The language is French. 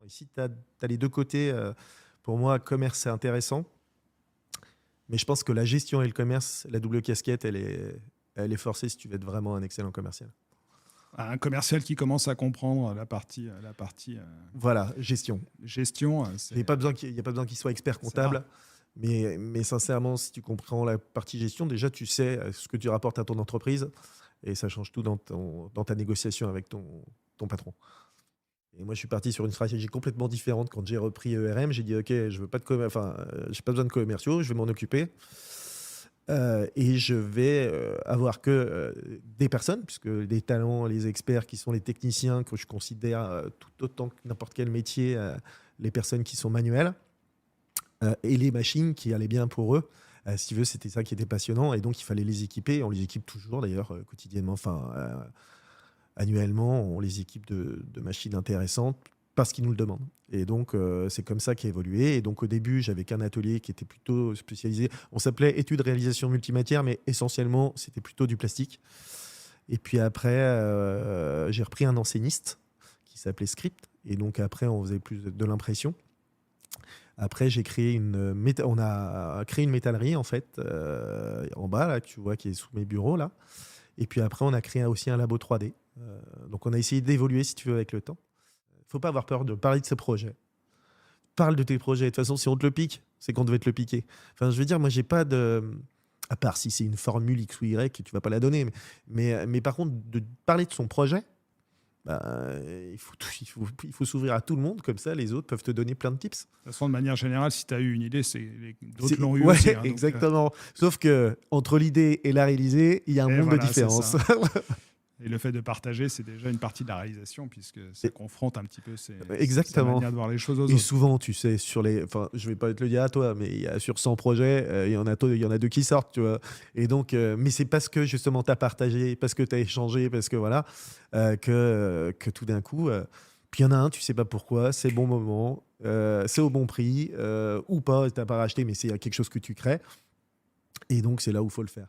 Ici, tu as les 2 côtés, pour moi, commerce, c'est intéressant, mais je pense que la gestion et le commerce, la double casquette, elle est forcée si tu veux être vraiment un excellent commercial. Un commercial qui commence à comprendre la partie Voilà, gestion. gestion, Il n'y a pas besoin qu'il soit expert c'est rare. comptable, mais sincèrement, si tu comprends la partie gestion, déjà, tu sais ce que tu rapportes à ton entreprise et ça change tout dans ta négociation avec ton patron. Et moi, je suis parti sur une stratégie complètement différente quand j'ai repris ERM. J'ai dit, OK, je veux pas j'ai pas besoin de commerciaux, je vais m'en occuper. Et je vais avoir que des personnes, puisque les talents, les experts qui sont les techniciens, que je considère tout autant que n'importe quel métier, les personnes qui sont manuelles, et les machines qui allaient bien pour eux. Si tu veux, c'était ça qui était passionnant. Et donc, il fallait les équiper. On les équipe toujours, d'ailleurs, quotidiennement, annuellement, on les équipe de machines intéressantes parce qu'ils nous le demandent. Et donc, c'est comme ça qu'a évolué. Et donc, au début, j'avais qu'un atelier qui était plutôt spécialisé. On s'appelait études réalisation multimatière, mais essentiellement, c'était plutôt du plastique. Et puis après, j'ai repris un enseigniste qui s'appelait Script. Et donc, après, on faisait plus de l'impression. Après, on a créé une métallerie, en fait, en bas, là, que tu vois, qui est sous mes bureaux, là. Et puis après, on a créé aussi un labo 3D. Donc, on a essayé d'évoluer, si tu veux, avec le temps. Il ne faut pas avoir peur de parler de ses projets. Parle de tes projets. De toute façon, si on te le pique, c'est qu'on devait te le piquer. Enfin, je veux dire, moi, j'ai pas de... À part si c'est une formule X ou Y, tu vas pas la donner. Mais par contre, de parler de son projet, bah, il faut s'ouvrir à tout le monde. Comme ça, les autres peuvent te donner plein de tips. De toute façon, de manière générale, si tu as eu une idée, d'autres l'ont eu Ouais, aussi. Hein, exactement. Sauf que entre l'idée et la réaliser, il y a un et monde de voilà, c'est différence. ça. Et le fait de partager, c'est déjà une partie de la réalisation, puisque ça confronte un petit peu sa Exactement. manière de voir les choses aux Et autres. souvent, tu sais, enfin, je vais pas te le dire à toi, mais sur 100 projets, il y en a 2 qui sortent, tu vois. Et donc, mais c'est parce que justement, tu as partagé, parce que tu as échangé, parce que voilà, que tout d'un coup, puis il y en a un, tu sais pas pourquoi, c'est le bon moment, c'est au bon prix, ou pas, tu n'as pas racheté, mais c'est quelque chose que tu crées. Et donc, c'est là où il faut le faire.